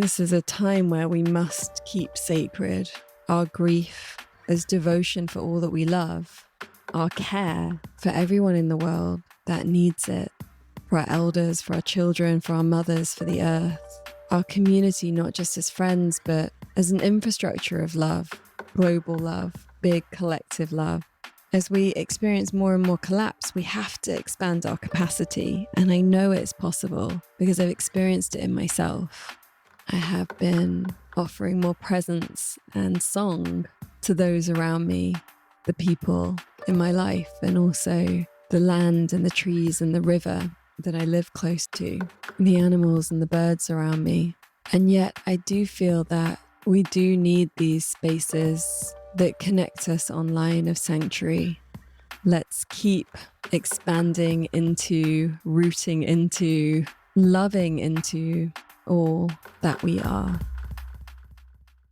This is a time where we must keep sacred our grief as devotion for all that we love, our care for everyone in the world that needs it, for our elders, for our children, for our mothers, for the earth, our community, not just as friends, but as an infrastructure of love, global love, big collective love. As we experience more and more collapse, we have to expand our capacity. And I know it's possible because I've experienced it in myself. I have been offering more presence and song to those around me, the people in my life, and also the land and the trees and the river that I live close to, the animals and the birds around me. And yet I do feel that we do need these spaces that connect us on line of sanctuary. Let's keep expanding into, rooting into, loving into all that we are.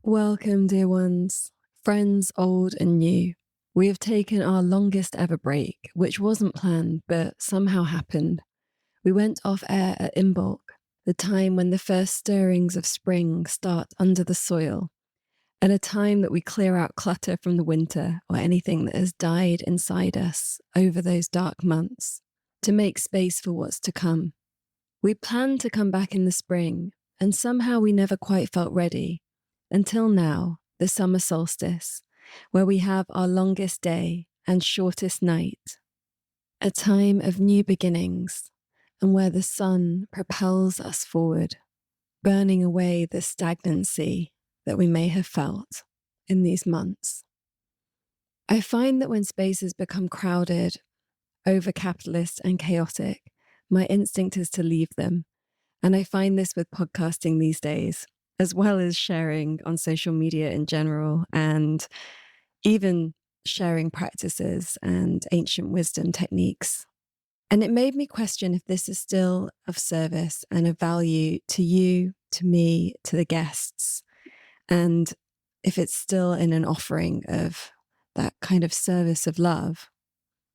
Welcome, dear ones, friends old and new. We have taken our longest ever break, which wasn't planned, but somehow happened. We went off air at imbolc, the time when the first stirrings of spring start under the soil, at a time that we clear out clutter from the winter or anything that has died inside us over those dark months, to make space for what's to come. We planned to come back in the spring, and somehow we never quite felt ready, until now, the summer solstice, where we have our longest day and shortest night, a time of new beginnings, and where the sun propels us forward, burning away the stagnancy that we may have felt in these months. I find that when spaces become crowded, over-capitalist and chaotic, my instinct is to leave them. And I find this with podcasting these days, as well as sharing on social media in general, and even sharing practices and ancient wisdom techniques. And it made me question if this is still of service and of value to you, to me, to the guests, and if it's still in an offering of that kind of service of love.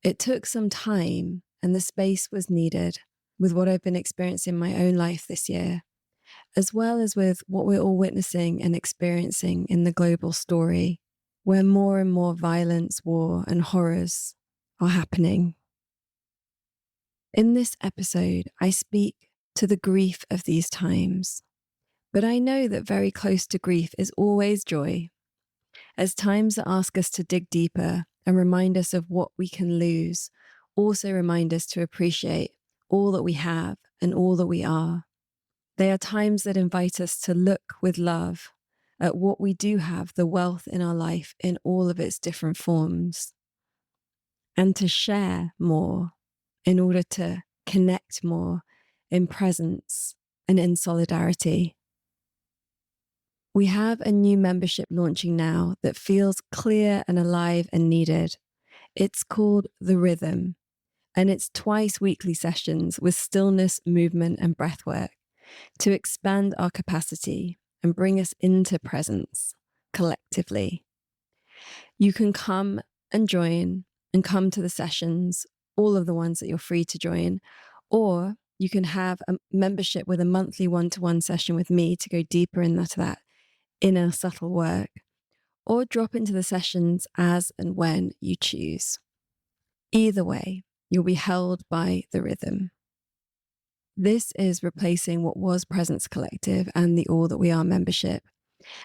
It took some time, and the space was needed with what I've been experiencing in my own life this year, as well as with what we're all witnessing and experiencing in the global story, where more and more violence, war, and horrors are happening. In this episode, I speak to the grief of these times, but I know that very close to grief is always joy, as times that ask us to dig deeper and remind us of what we can lose, also remind us to appreciate all that we have and all that we are. They are times that invite us to look with love at what we do have, the wealth in our life in all of its different forms, and to share more in order to connect more in presence and in solidarity. We have a new membership launching now that feels clear and alive and needed. It's called The Rhythm, and it's twice weekly sessions with stillness, movement, and breathwork to expand our capacity and bring us into presence collectively. You can come and join and come to the sessions, all of the ones that you're free to join, or you can have a membership with a monthly one-to-one session with me to go deeper in that inner subtle work, or drop into the sessions as and when you choose. Either way, you'll be held by the rhythm. This is replacing what was Presence Collective and the All That We Are membership.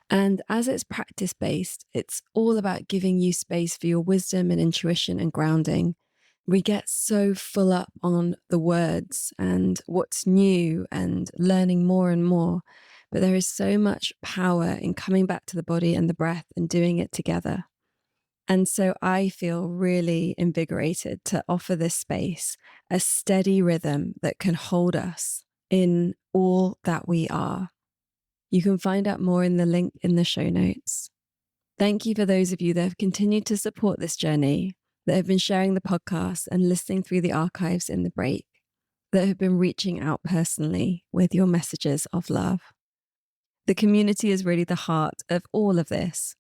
And as it's practice-based, it's all about giving you space for your wisdom and intuition and grounding. We get so full up on the words and what's new and learning more and more. But there is so much power in coming back to the body and the breath and doing it together. And so I feel really invigorated to offer this space, a steady rhythm that can hold us in all that we are. You can find out more in the link in the show notes. Thank you for those of you that have continued to support this journey, that have been sharing the podcast and listening through the archives in the break, that have been reaching out personally with your messages of love. The community is really the heart of all of this.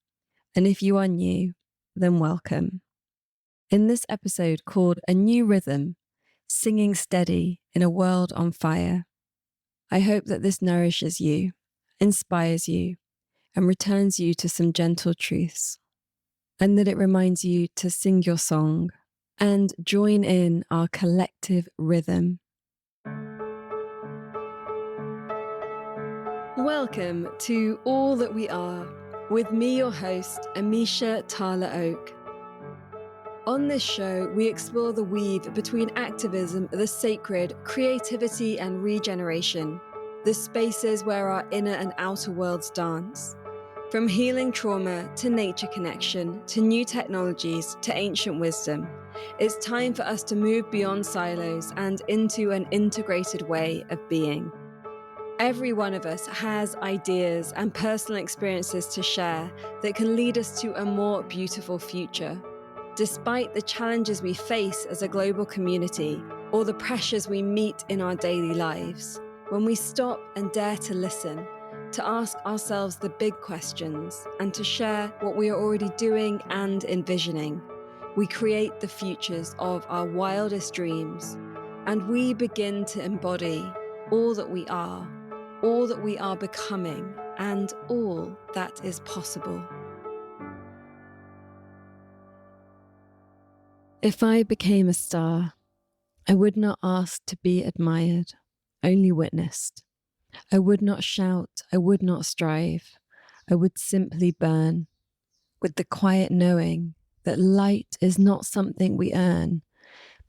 And if you are new, then welcome. In this episode called A New Rhythm, Singing Steady in a World on Fire, I hope that this nourishes you inspires you, and returns you to some gentle truths, and that it reminds you to sing your song and join in our collective rhythm. Welcome to All That We Are, with me, your host, Amisha Tala Oak. On this show, we explore the weave between activism, the sacred, creativity, and regeneration, the spaces where our inner and outer worlds dance. From healing trauma to nature connection, to new technologies, to ancient wisdom, it's time for us to move beyond silos and into an integrated way of being. Every one of us has ideas and personal experiences to share that can lead us to a more beautiful future. Despite the challenges we face as a global community or the pressures we meet in our daily lives, when we stop and dare to listen, to ask ourselves the big questions, and to share what we are already doing and envisioning, we create the futures of our wildest dreams, and we begin to embody all that we are becoming, and all that is possible. If I became a star, I would not ask to be admired, only witnessed. I would not shout, I would not strive. I would simply burn, with the quiet knowing that light is not something we earn,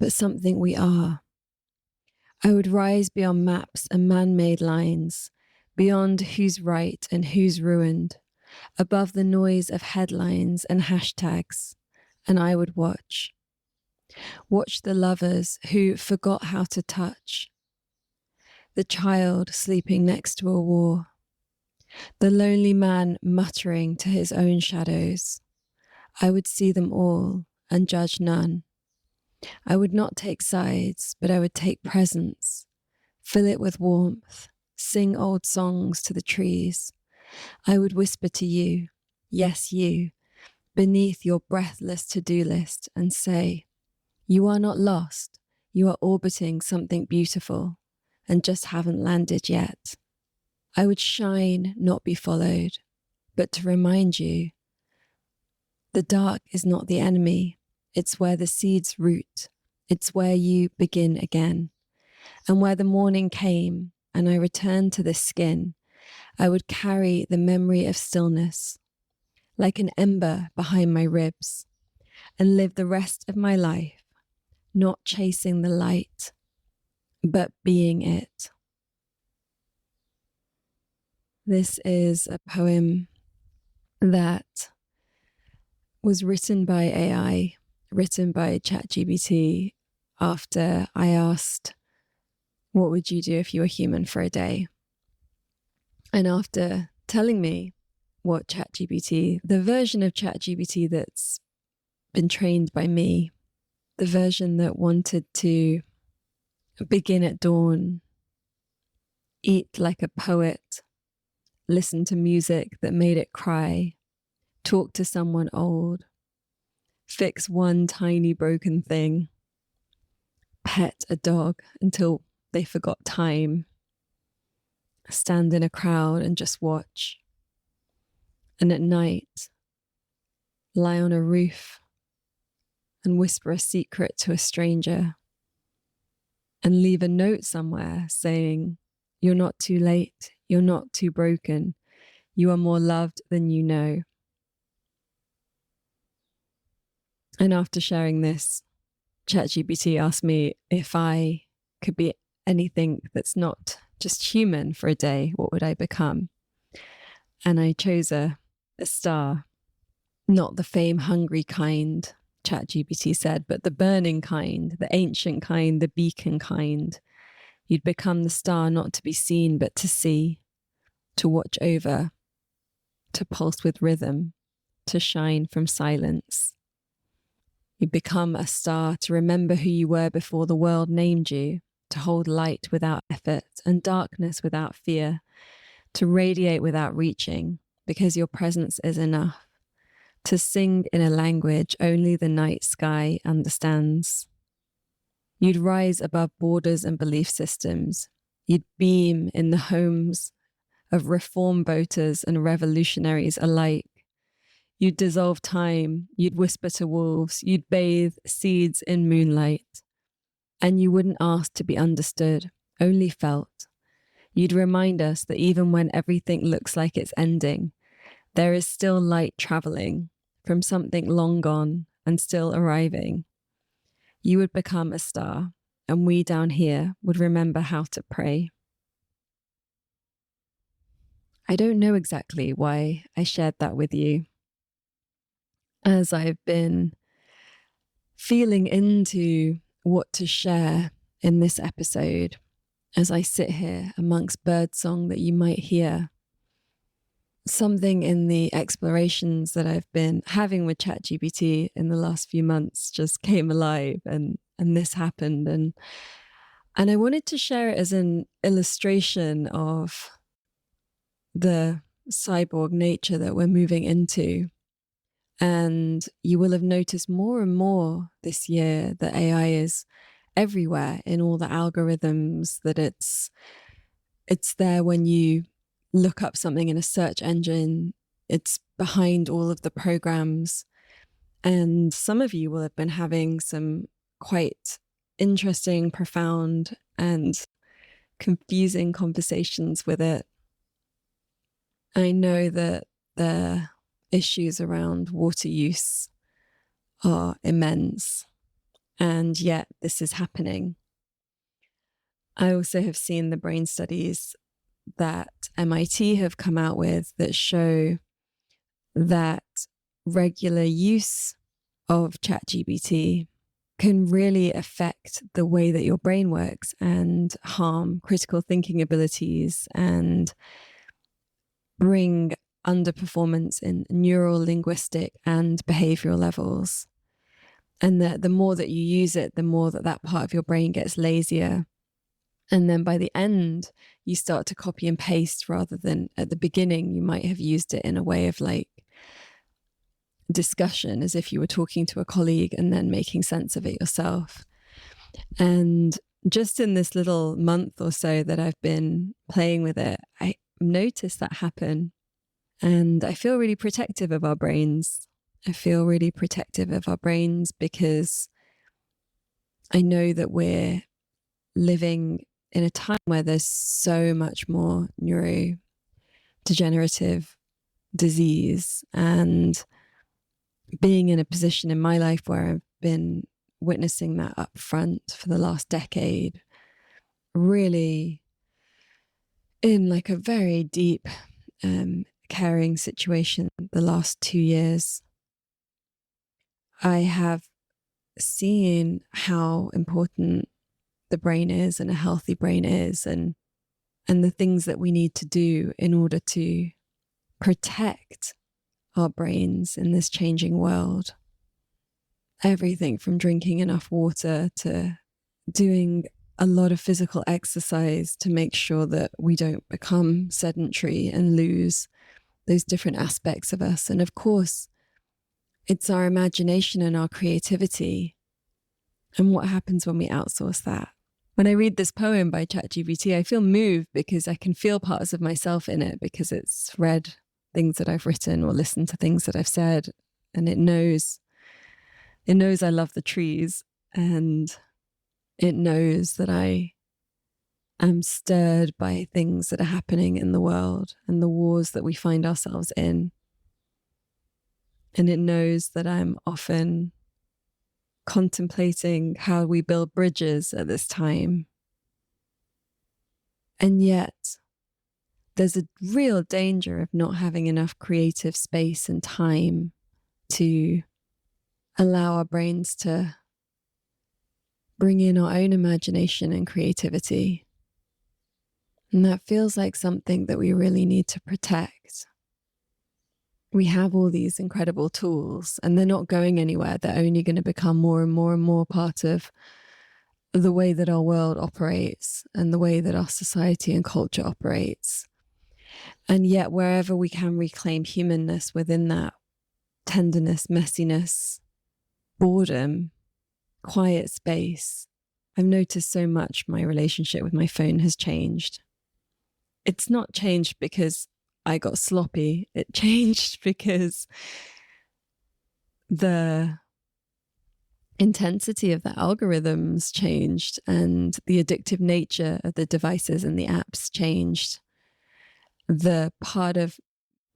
but something we are. I would rise beyond maps and man-made lines, beyond who's right and who's ruined, above the noise of headlines and hashtags, and I would watch the lovers who forgot how to touch, the child sleeping next to a war, the lonely man muttering to his own shadows. I would see them all and judge none. I would not take sides, but I would take presence, fill it with warmth, sing old songs to the trees. I would whisper to you, yes, you, beneath your breathless to-do list, and say, you are not lost, you are orbiting something beautiful and just haven't landed yet. I would shine, not be followed, but to remind you, the dark is not the enemy, it's where the seeds root, it's where you begin again. And where the morning came and I returned to this skin, I would carry the memory of stillness, like an ember behind my ribs, and live the rest of my life not chasing the light, but being it. This is a poem that was written by AI, written by ChatGPT, after I asked, what would you do if you were human for a day? And after telling me what ChatGPT, the version of ChatGPT that's been trained by me, the version that wanted to begin at dawn, eat like a poet, listen to music that made it cry, talk to someone old, fix one tiny broken thing, pet a dog until they forgot time, stand in a crowd and just watch, and at night, lie on a roof and whisper a secret to a stranger and leave a note somewhere saying, you're not too late, you're not too broken, you are more loved than you know. And after sharing this, ChatGPT asked me if I could be anything that's not just human for a day, what would I become? And I chose a star, not the fame-hungry kind, ChatGPT said, but the burning kind, the ancient kind, the beacon kind. You'd become the star not to be seen, but to see, to watch over, to pulse with rhythm, to shine from silence. You'd become a star to remember who you were before the world named you, to hold light without effort and darkness without fear, to radiate without reaching, because your presence is enough, to sing in a language only the night sky understands. You'd rise above borders and belief systems. You'd beam in the homes of reform voters and revolutionaries alike. You'd dissolve time, you'd whisper to wolves, you'd bathe seeds in moonlight. And you wouldn't ask to be understood, only felt. You'd remind us that even when everything looks like it's ending, there is still light traveling from something long gone and still arriving. You would become a star, and we down here would remember how to pray. I don't know exactly why I shared that with you. As I've been feeling into what to share in this episode, as I sit here amongst birdsong that you might hear, something in the explorations that I've been having with ChatGPT in the last few months just came alive, and this happened. And I wanted to share it as an illustration of the cyborg nature that we're moving into. And you will have noticed more and more this year that AI is everywhere in all the algorithms, that it's there when you look up something in a search engine, it's behind all of the programs. And some of you will have been having some quite interesting, profound, and confusing conversations with it. I know that the issues around water use are immense, and yet this is happening. I also have seen the brain studies that MIT have come out with that show that regular use of ChatGPT can really affect the way that your brain works and harm critical thinking abilities and bring underperformance in neural, linguistic, and behavioral levels. And that the more that you use it, the more that part of your brain gets lazier. And then by the end, you start to copy and paste rather than at the beginning, you might have used it in a way of like discussion, as if you were talking to a colleague and then making sense of it yourself. And just in this little month or so that I've been playing with it, I noticed that happen. And I feel really protective of our brains. I feel really protective of our brains because I know that we're living in a time where there's so much more neurodegenerative disease, and being in a position in my life where I've been witnessing that up front for the last decade, really in like a very deep caring situation the last 2 years, I have seen how important the brain is and a healthy brain is, and the things that we need to do in order to protect our brains in this changing world. Everything from drinking enough water to doing a lot of physical exercise to make sure that we don't become sedentary and lose those different aspects of us. And of course, it's our imagination and our creativity. And what happens when we outsource that? When I read this poem by ChatGPT, I feel moved because I can feel parts of myself in it, because it's read things that I've written or listened to things that I've said, and it knows I love the trees, and it knows that I am stirred by things that are happening in the world and the wars that we find ourselves in. And it knows that I'm often contemplating how we build bridges at this time. And yet, there's a real danger of not having enough creative space and time to allow our brains to bring in our own imagination and creativity. And that feels like something that we really need to protect. We have all these incredible tools and they're not going anywhere. They're only going to become more and more and more part of the way that our world operates and the way that our society and culture operates. And yet, wherever we can reclaim humanness within that, tenderness, messiness, boredom, quiet space, I've noticed so much my relationship with my phone has changed. it's not changed because I got sloppy. It changed because the intensity of the algorithms changed and the addictive nature of the devices and the apps changed. The part of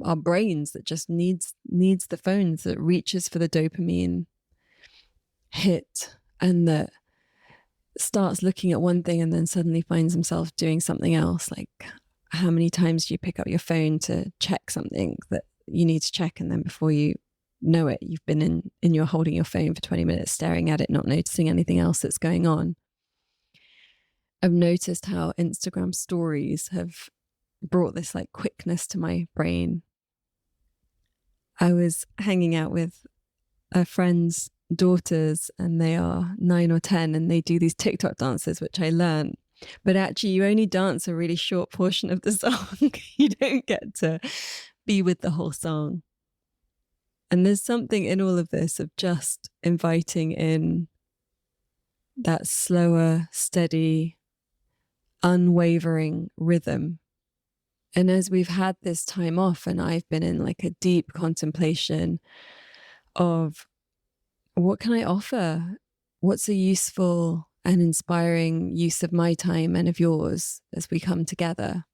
our brains that just needs the phones, that reaches for the dopamine hit and that starts looking at one thing and then suddenly finds himself doing something else. Like, how many times do you pick up your phone to check something that you need to check, and then before you know it, you've been in your holding your phone for 20 minutes staring at it, not noticing anything else that's going on. I've noticed how Instagram stories have brought this like quickness to my brain. I was hanging out with a friend's daughters and they are 9 or 10 and they do these TikTok dances, which I learned. But actually you only dance a really short portion of the song. You don't get to be with the whole song. And there's something in all of this of just inviting in that slower, steady, unwavering rhythm. And as we've had this time off and I've been in like a deep contemplation of what can I offer? What's a useful and inspiring use of my time and of yours as we come together?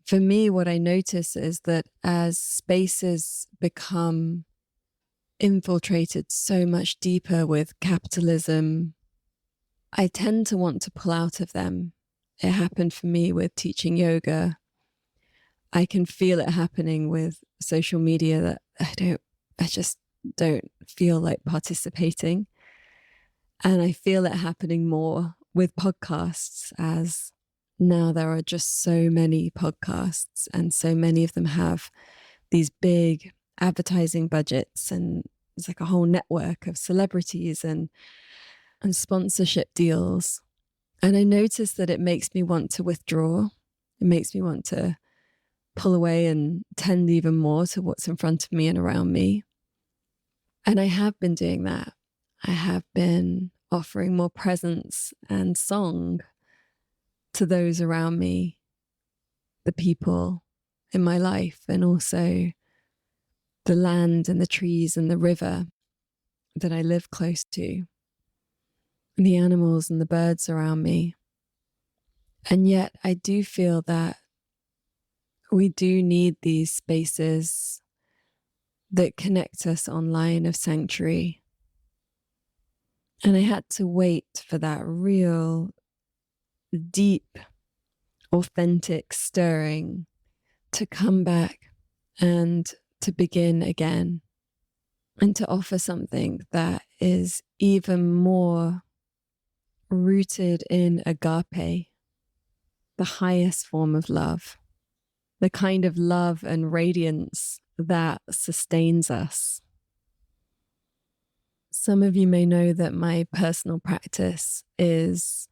For me, what I notice is that as spaces become infiltrated so much deeper with capitalism, I tend to want to pull out of them. It happened for me with teaching yoga. I can feel it happening with social media that I just don't feel like participating. And I feel it happening more with podcasts, as now there are just so many podcasts and so many of them have these big advertising budgets, and it's like a whole network of celebrities and sponsorship deals. And I notice that it makes me want to withdraw. It makes me want to pull away and tend even more to what's in front of me and around me. And I have been doing that. I have been offering more presence and song to those around me, the people in my life, and also the land and the trees and the river that I live close to, and the animals and the birds around me. And yet I do feel that we do need these spaces that connect us online of sanctuary. And I had to wait for that real, deep, authentic stirring to come back and to begin again, and to offer something that is even more rooted in agape, the highest form of love, the kind of love and radiance that sustains us. Some of you may know that my personal practice is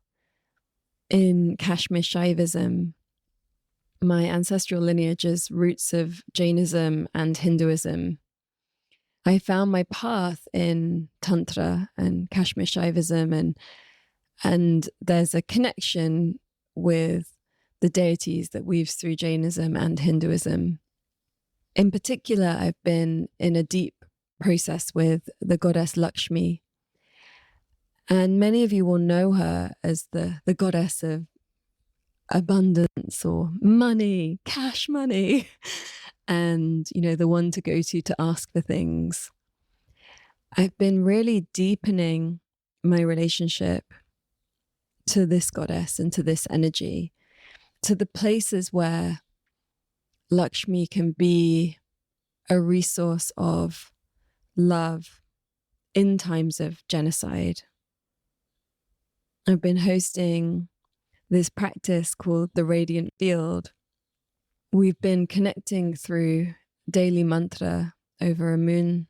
in Kashmir Shaivism. My ancestral lineage's roots of Jainism and Hinduism. I found my path in Tantra and Kashmir Shaivism, and there's a connection with the deities that weaves through Jainism and Hinduism. In particular, I've been in a deep process with the goddess Lakshmi. And many of you will know her as the goddess of abundance or money, cash money, and, the one to go to ask for things. I've been really deepening my relationship to this goddess and to this energy, to the places where Lakshmi can be a resource of love in times of genocide. I've been hosting this practice called the Radiant Field. We've been connecting through daily mantra over a moon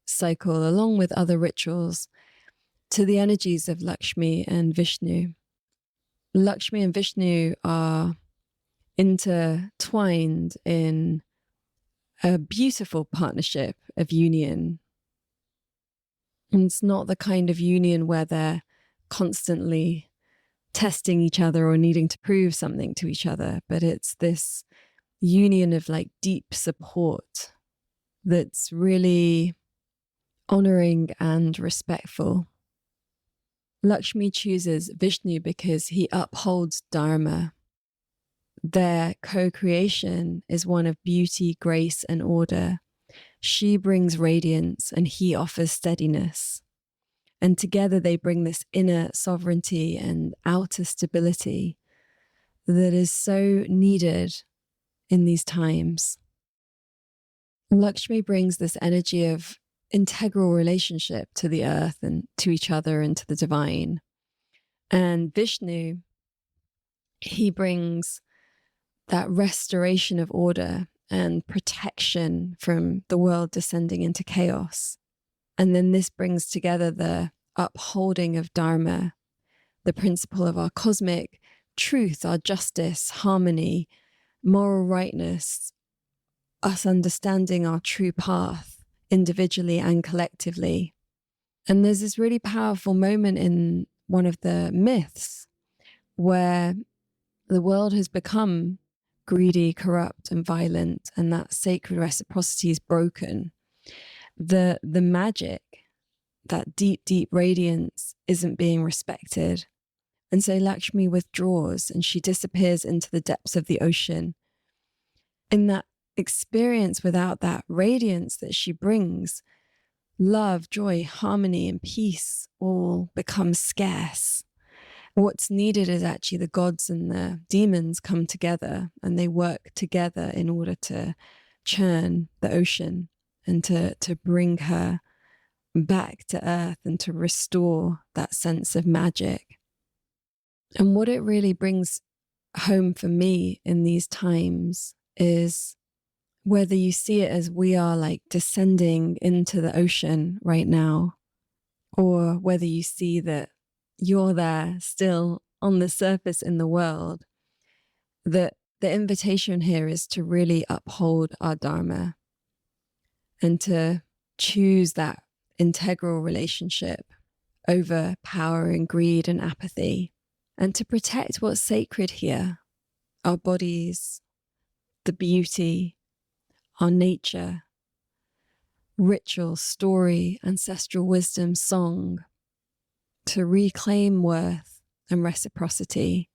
cycle, along with other rituals, to the energies of Lakshmi and Vishnu. Lakshmi and Vishnu are intertwined in a beautiful partnership of union. And it's not the kind of union where they're constantly testing each other or needing to prove something to each other, but it's this union of like deep support that's really honoring and respectful. Lakshmi chooses Vishnu because he upholds Dharma. Their co-creation is one of beauty, grace, and order. She brings radiance and he offers steadiness. And together they bring this inner sovereignty and outer stability that is so needed in these times. Lakshmi brings this energy of integral relationship to the earth and to each other and to the divine. And Vishnu, he brings that restoration of order and protection from the world descending into chaos. And then this brings together the upholding of Dharma, the principle of our cosmic truth, our justice, harmony, moral rightness, us understanding our true path individually and collectively. And there's this really powerful moment in one of the myths where the world has become greedy, corrupt, and violent, and that sacred reciprocity is broken. The magic, that deep, deep radiance isn't being respected. And so Lakshmi withdraws and she disappears into the depths of the ocean. In that experience without that radiance that she brings, love, joy, harmony, and peace all become scarce. What's needed is actually the gods and the demons come together and they work together in order to churn the ocean and to bring her back to earth and to restore that sense of magic. And what it really brings home for me in these times is whether you see it as we are like descending into the ocean right now, or whether you see that you're there still on the surface in the world, that the invitation here is to really uphold our Dharma and to choose that integral relationship over power and greed and apathy, and to protect what's sacred here, our bodies, the beauty, our nature, ritual, story, ancestral wisdom, song, to reclaim worth and reciprocity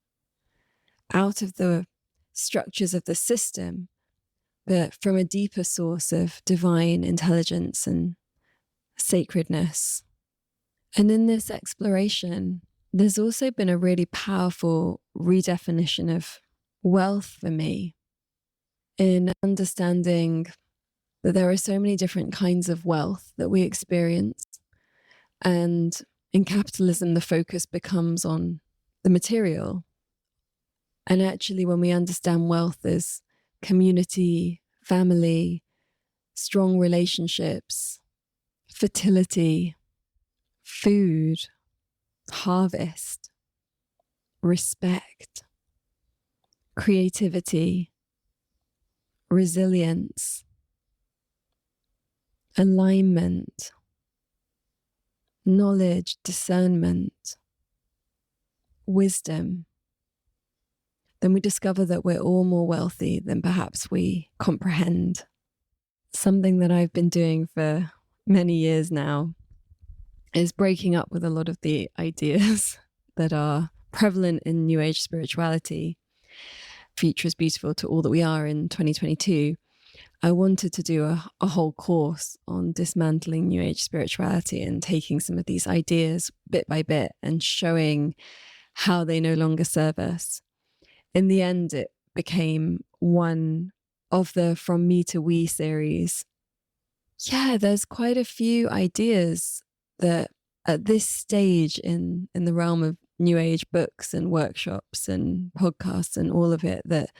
out of the structures of the system, but from a deeper source of divine intelligence and sacredness. And in this exploration, there's also been a really powerful redefinition of wealth for me, in understanding that there are so many different kinds of wealth that we experience. And in capitalism, the focus becomes on the material. And actually, when we understand wealth as community, family, strong relationships, fertility, food, harvest, respect, creativity, resilience, alignment, knowledge, discernment, wisdom, then we discover that we're all more wealthy than perhaps we comprehend. Something that I've been doing for many years now is breaking up with a lot of the ideas that are prevalent in New Age spirituality. Future is beautiful to all that we are in 2022. I wanted to do a whole course on dismantling New Age spirituality and taking some of these ideas bit by bit and showing how they no longer serve us. In the end, it became one of the From Me to We series. Yeah, there's quite a few ideas that at this stage in the realm of New Age books and workshops and podcasts and all of it, that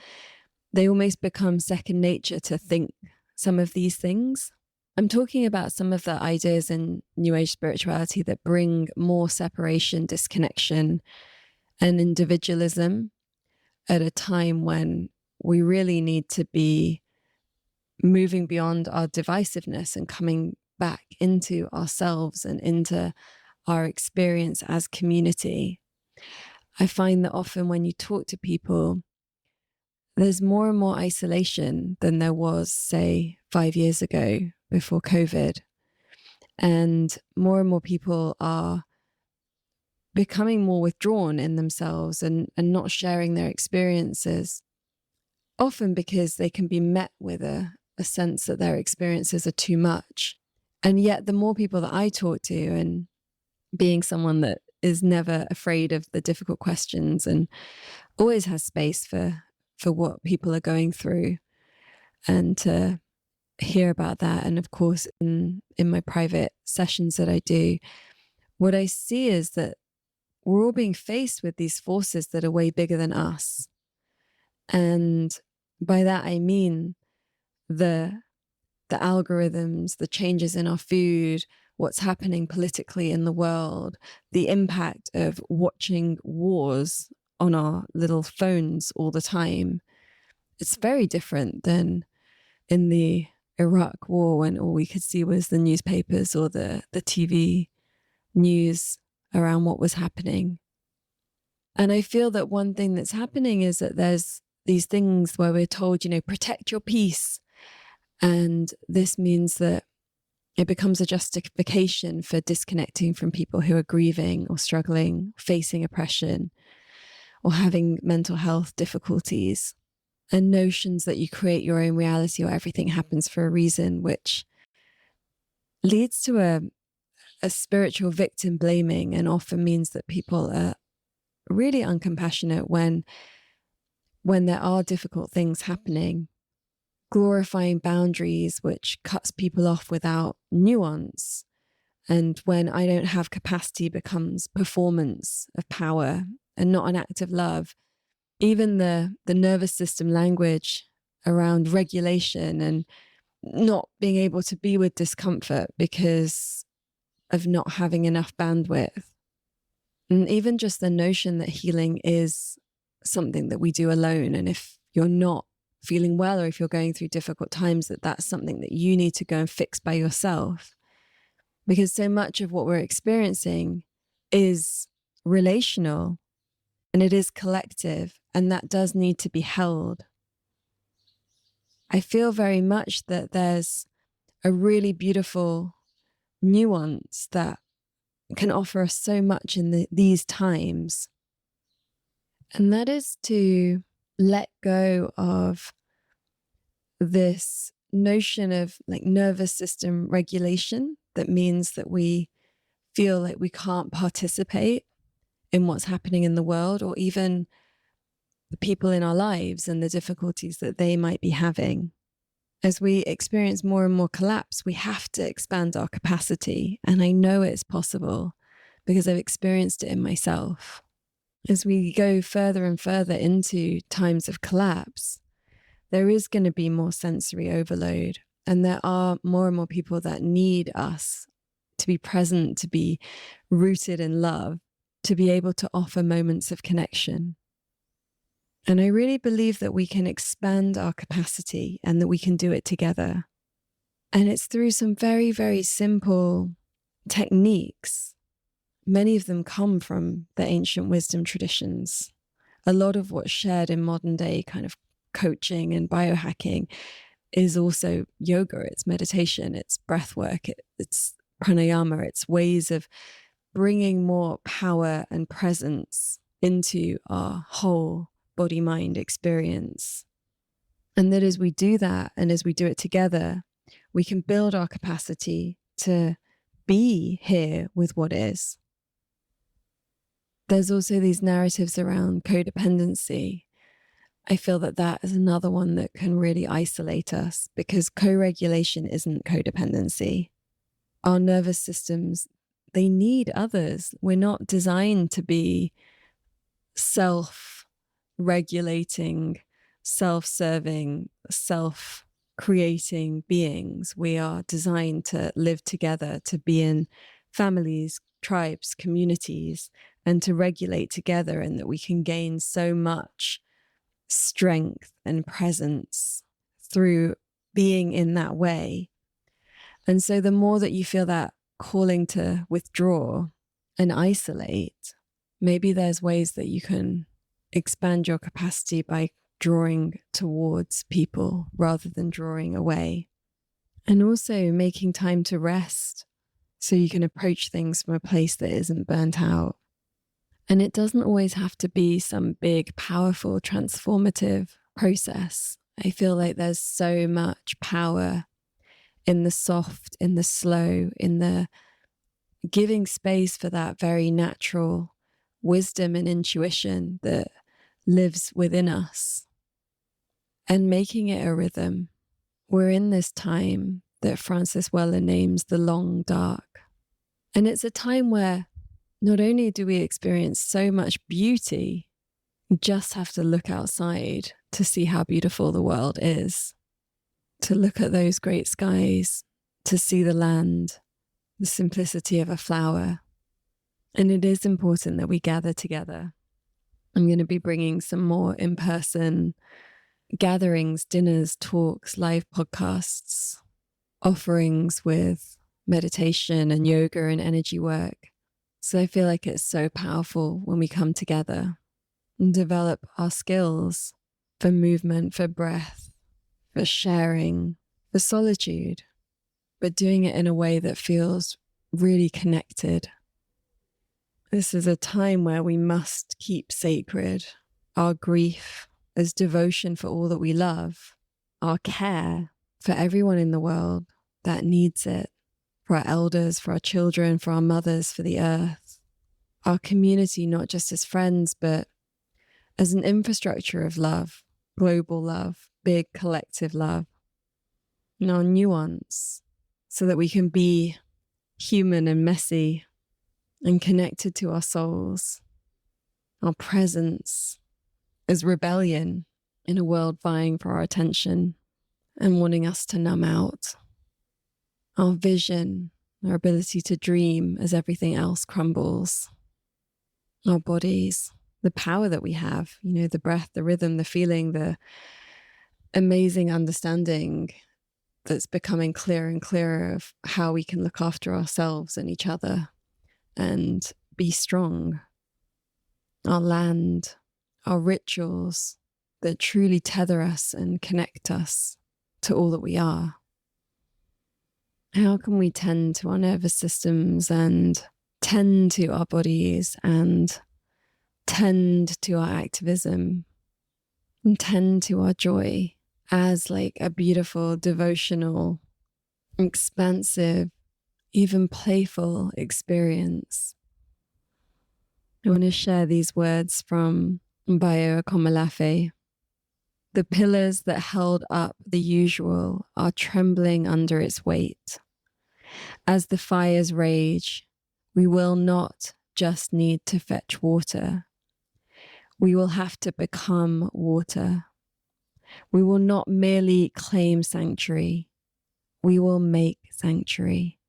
they almost become second nature to think some of these things. I'm talking about some of the ideas in New Age spirituality that bring more separation, disconnection, and individualism at a time when we really need to be moving beyond our divisiveness and coming back into ourselves and into our experience as community. I find that often when you talk to people, there's more and more isolation than there was, say, 5 years ago before COVID. And more people are becoming more withdrawn in themselves and not sharing their experiences, often because they can be met with a sense that their experiences are too much. And yet the more people that I talk to, and being someone that is never afraid of the difficult questions and always has space for what people are going through, and to hear about that. And of course, in my private sessions that I do, what I see is that we're all being faced with these forces that are way bigger than us. And by that, I mean the algorithms, the changes in our food, what's happening politically in the world, the impact of watching wars on our little phones all the time. It's very different than in the Iraq war, when all we could see was the newspapers or the TV news around what was happening. And I feel that one thing that's happening is that there's these things where we're told, protect your peace. And this means that it becomes a justification for disconnecting from people who are grieving or struggling, facing oppression, or having mental health difficulties. And notions that you create your own reality, or everything happens for a reason, which leads to a spiritual victim blaming, and often means that people are really uncompassionate when there are difficult things happening, glorifying boundaries, which cuts people off without nuance. And when I don't have capacity becomes performance of power and not an act of love. Even the nervous system language around regulation and not being able to be with discomfort because of not having enough bandwidth. And even just the notion that healing is something that we do alone. And if you're not feeling well, or if you're going through difficult times, that's something that you need to go and fix by yourself. Because so much of what we're experiencing is relational, and it is collective, and that does need to be held. I feel very much that there's a really beautiful nuance that can offer us so much in these times. And that is to let go of this notion of nervous system regulation that means that we feel like we can't participate in what's happening in the world, or even the people in our lives and the difficulties that they might be having. As we experience more and more collapse, we have to expand our capacity. And I know it's possible because I've experienced it in myself. As we go further and further into times of collapse, there is going to be more sensory overload. And there are more and more people that need us to be present, to be rooted in love, to be able to offer moments of connection. And I really believe that we can expand our capacity and that we can do it together. And it's through some very, very simple techniques. Many of them come from the ancient wisdom traditions. A lot of what's shared in modern day kind of coaching and biohacking is also yoga, it's meditation, it's breath work, it's pranayama, it's ways of bringing more power and presence into our whole body-mind experience. And that as we do that, and as we do it together, we can build our capacity to be here with what is. There's also these narratives around codependency. I feel that is another one that can really isolate us, because co-regulation isn't codependency. Our nervous systems, they need others. We're not designed to be self-regulating, self-serving, self-creating beings. We are designed to live together, to be in families, tribes, communities, and to regulate together, and that we can gain so much strength and presence through being in that way. And so the more that you feel that calling to withdraw and isolate, Maybe there's ways that you can expand your capacity by drawing towards people rather than drawing away. And also making time to rest so you can approach things from a place that isn't burnt out. And it doesn't always have to be some big, powerful, transformative process. I feel like there's so much power in the soft, in the slow, in the giving space for that very natural wisdom and intuition that lives within us and making it a rhythm. We're in this time that Francis Weller names the long dark. And it's a time where not only do we experience so much beauty, we just have to look outside to see how beautiful the world is, to look at those great skies, to see the land, the simplicity of a flower. And it is important that we gather together. I'm going to be bringing some more in-person gatherings, dinners, talks, live podcasts, offerings with meditation and yoga and energy work. So I feel like it's so powerful when we come together and develop our skills for movement, for breath, for sharing, for solitude, but doing it in a way that feels really connected. This is a time where we must keep sacred our grief as devotion for all that we love, our care for everyone in the world that needs it, for our elders, for our children, for our mothers, for the earth, our community, not just as friends, but as an infrastructure of love, global love, big collective love, and our nuance, so that we can be human and messy and connected to our souls. Our presence is rebellion in a world vying for our attention and wanting us to numb out. Our vision, our ability to dream as everything else crumbles. Our bodies, the power that we have, the breath, the rhythm, the feeling, the amazing understanding that's becoming clearer and clearer of how we can look after ourselves and each other and be strong. Our land, our rituals that truly tether us and connect us to all that we are. How can we tend to our nervous systems and tend to our bodies and tend to our activism and tend to our joy as like a beautiful, devotional, expansive, even playful experience? I want to share these words from Bayo Akomolafe. The pillars that held up the usual are trembling under its weight. As the fires rage, we will not just need to fetch water. We will have to become water. We will not merely claim sanctuary. We will make sanctuary.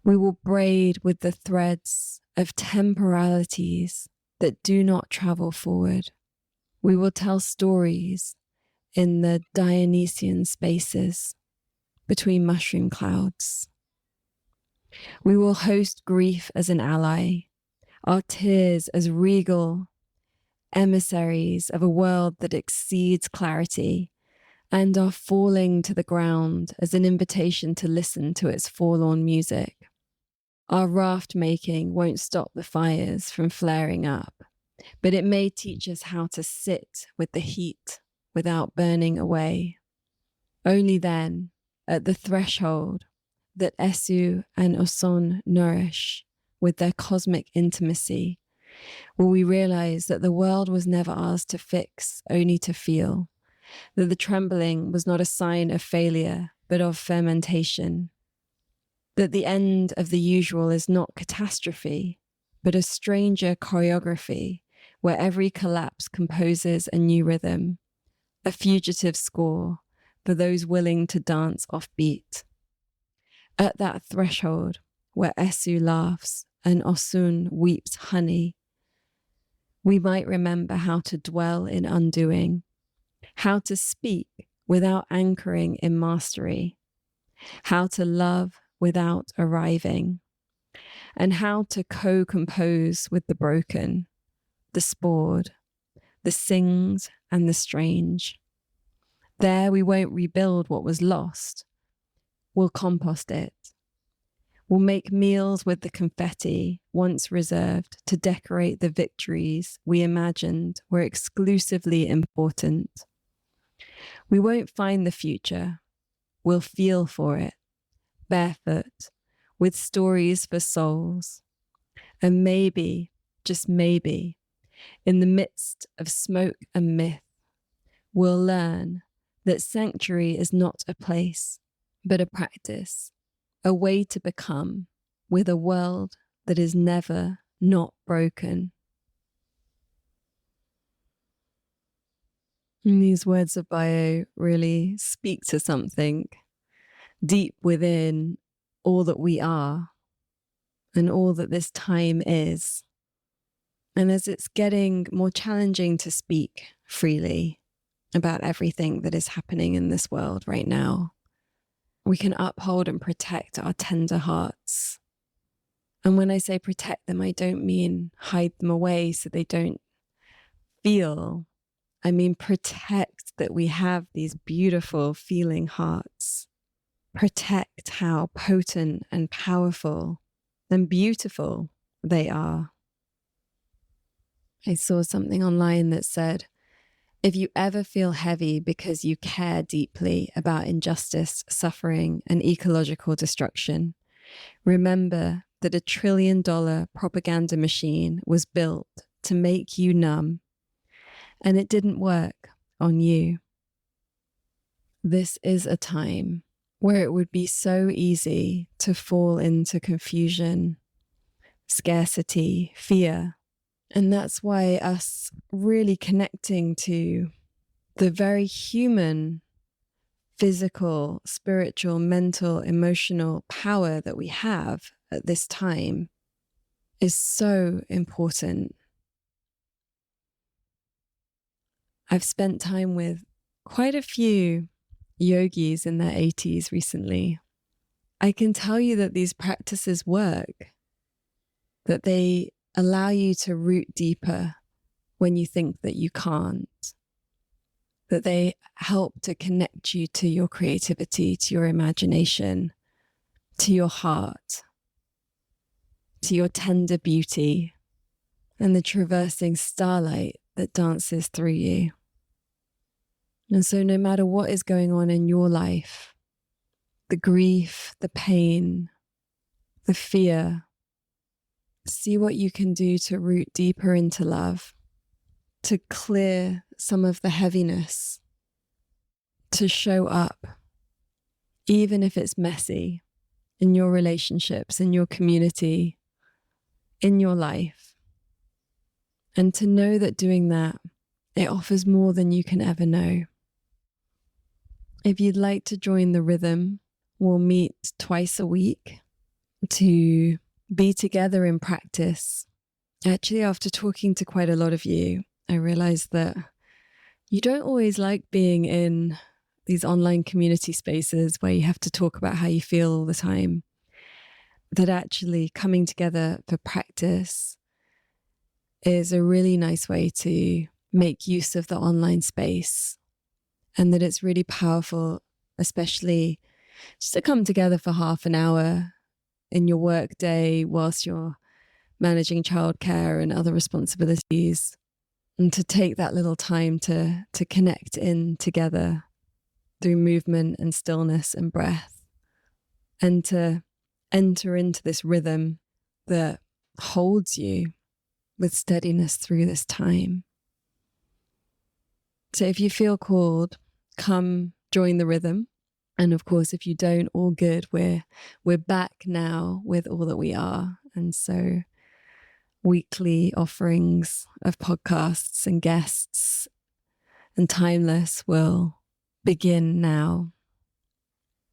We will braid with the threads of temporalities that do not travel forward. We will tell stories in the Dionysian spaces between mushroom clouds. We will host grief as an ally, our tears as regal emissaries of a world that exceeds clarity, and our falling to the ground as an invitation to listen to its forlorn music. Our raft making won't stop the fires from flaring up, but it may teach us how to sit with the heat without burning away. Only then, at the threshold that Esu and Oson nourish with their cosmic intimacy, will we realize that the world was never ours to fix, only to feel, that the trembling was not a sign of failure, but of fermentation, that the end of the usual is not catastrophe, but a stranger choreography where every collapse composes a new rhythm, a fugitive score for those willing to dance off beat. At that threshold where Esu laughs and Osun weeps honey, we might remember how to dwell in undoing, how to speak without anchoring in mastery, how to love without arriving, and how to co-compose with the broken, the spored, the singed and the strange. There we won't rebuild what was lost. We'll compost it. We'll make meals with the confetti once reserved to decorate the victories we imagined were exclusively important. We won't find the future. We'll feel for it, barefoot, with stories for souls. And maybe, just maybe, in the midst of smoke and myth, we'll learn that sanctuary is not a place, but a practice, a way to become with a world that is never not broken. And these words of Bio really speak to something deep within all that we are and all that this time is. And as it's getting more challenging to speak freely about everything that is happening in this world right now, we can uphold and protect our tender hearts. And when I say protect them, I don't mean hide them away so they don't feel. I mean protect that we have these beautiful feeling hearts. Protect how potent and powerful and beautiful they are. I saw something online that said, if you ever feel heavy because you care deeply about injustice, suffering, and ecological destruction, remember that $1 trillion propaganda machine was built to make you numb, and it didn't work on you. This is a time where it would be so easy to fall into confusion, scarcity, fear. And that's why us really connecting to the very human, physical, spiritual, mental, emotional power that we have at this time is so important. I've spent time with quite a few yogis in their 80s recently. I can tell you that these practices work, that they allow you to root deeper when you think that you can't, that they help to connect you to your creativity, to your imagination, to your heart, to your tender beauty, and the traversing starlight that dances through you. And so no matter what is going on in your life, the grief, the pain, the fear, see what you can do to root deeper into love, to clear some of the heaviness, to show up, even if it's messy, in your relationships, in your community, in your life. And to know that doing that, it offers more than you can ever know. If you'd like to join the rhythm, we'll meet twice a week to be together in practice. Actually, after talking to quite a lot of you, I realized that you don't always like being in these online community spaces where you have to talk about how you feel all the time. That actually coming together for practice is a really nice way to make use of the online space, and that it's really powerful, especially just to come together for half an hour in your work day whilst you're managing childcare and other responsibilities, and to take that little time to connect in together through movement and stillness and breath, and to enter into this rhythm that holds you with steadiness through this time. So if you feel called, come join the rhythm. And of course, if you don't, all good. We're back now with all that we are. And so weekly offerings of podcasts and guests and Timeless will begin now.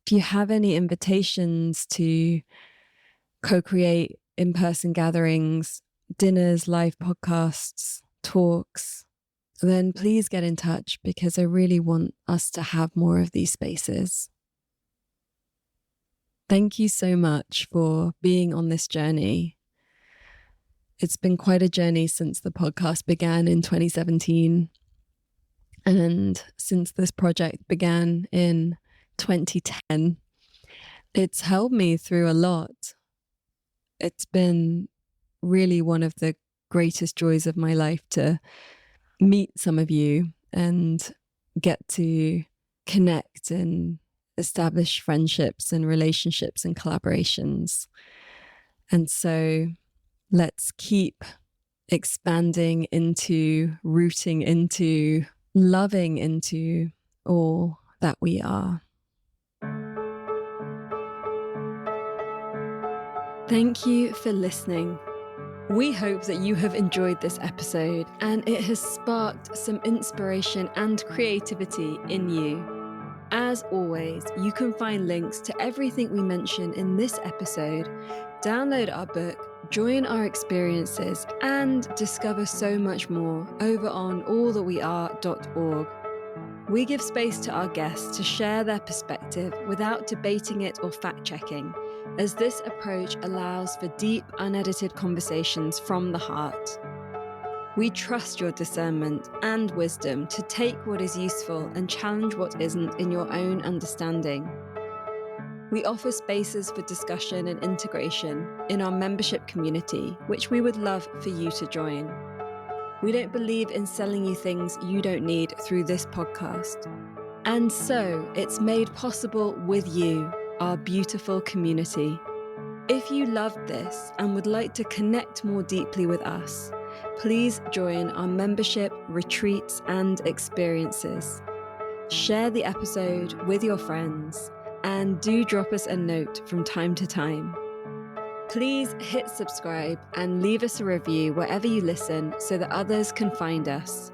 If you have any invitations to co-create in-person gatherings, dinners, live podcasts, talks, then please get in touch, because I really want us to have more of these spaces. Thank you so much for being on this journey. It's been quite a journey since the podcast began in 2017. And since this project began in 2010, it's helped me through a lot. It's been really one of the greatest joys of my life to meet some of you and get to connect and establish friendships and relationships and collaborations. And so let's keep expanding into, rooting into, loving into all that we are. Thank you for listening. We hope that you have enjoyed this episode and it has sparked some inspiration and creativity in you. As always, you can find links to everything we mention in this episode, download our book, join our experiences, and discover so much more over on allthatweare.org. We give space to our guests to share their perspective without debating it or fact-checking, as this approach allows for deep, unedited conversations from the heart. We trust your discernment and wisdom to take what is useful and challenge what isn't in your own understanding. We offer spaces for discussion and integration in our membership community, which we would love for you to join. We don't believe in selling you things you don't need through this podcast. And so it's made possible with you, our beautiful community. If you loved this and would like to connect more deeply with us, please join our membership, retreats, and experiences. Share the episode with your friends and do drop us a note from time to time. Please hit subscribe and leave us a review wherever you listen so that others can find us.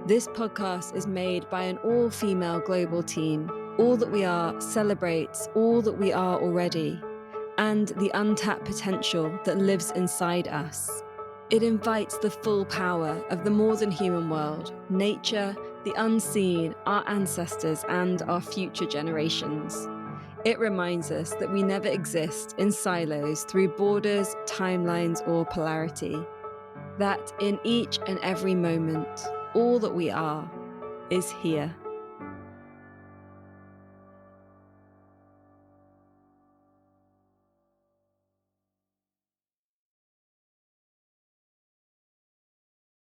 This podcast is made by an all-female global team. All That We Are celebrates all that we are already and the untapped potential that lives inside us. It invites the full power of the more than human world, nature, the unseen, our ancestors, and our future generations. It reminds us that we never exist in silos through borders, timelines, or polarity. That in each and every moment, all that we are is here.